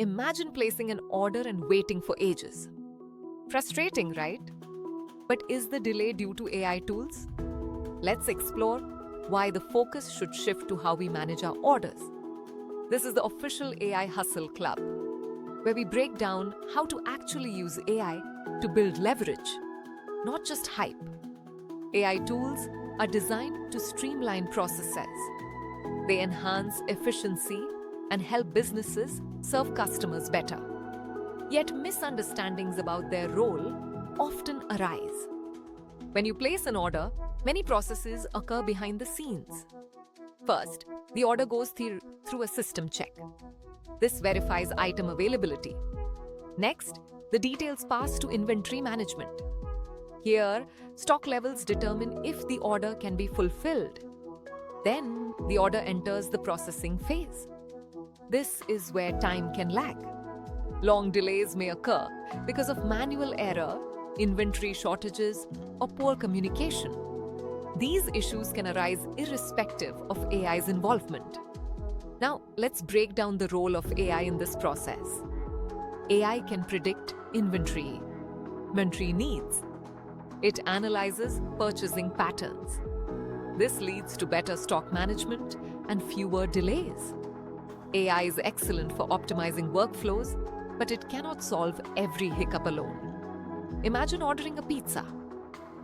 Imagine placing an order and waiting for ages. Frustrating, right? But is the delay due to AI tools? Let's explore why the focus should shift to how we manage our orders. This is the official AI Hustle Club, where we break down how to actually use AI to build leverage, not just hype. AI tools are designed to streamline processes. They enhance efficiency and help businesses serve customers better. Yet misunderstandings about their role often arise. When you place an order, many processes occur behind the scenes. First, the order goes through a system check. This verifies item availability. Next, the details pass to inventory management. Here, stock levels determine if the order can be fulfilled. Then, the order enters the processing phase. This is where time can lag. Long delays may occur because of manual error, inventory shortages, or poor communication. These issues can arise irrespective of AI's involvement. Now, let's break down the role of AI in this process. AI can predict inventory needs. It analyzes purchasing patterns. This leads to better stock management and fewer delays. AI is excellent for optimizing workflows, but it cannot solve every hiccup alone. Imagine ordering a pizza.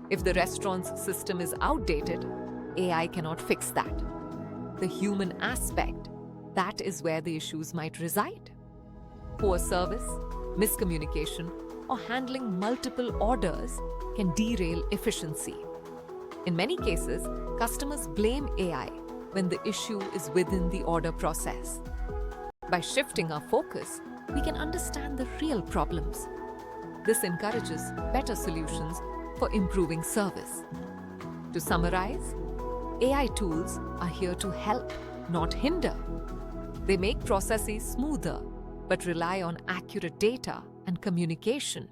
If the restaurant's system is outdated, AI cannot fix that. The human aspect, that is where the issues might reside. Poor service, miscommunication, or handling multiple orders can derail efficiency. In many cases, customers blame AI when the issue is within the order process. By shifting our focus, we can understand the real problems. This encourages better solutions for improving service. To summarize, AI tools are here to help, not hinder. They make processes smoother, but rely on accurate data and communication.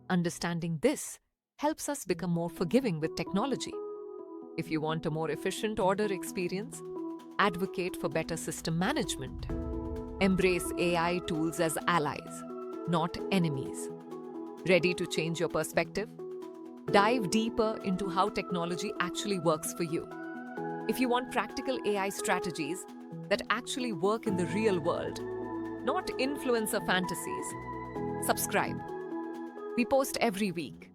Understanding this helps us become more forgiving with technology. If you want a more efficient order experience, advocate for better system management. Embrace AI tools as allies, not enemies. Ready to change your perspective? Dive deeper into how technology actually works for you. If you want practical AI strategies that actually work in the real world, not influencer fantasies, subscribe. We post every week.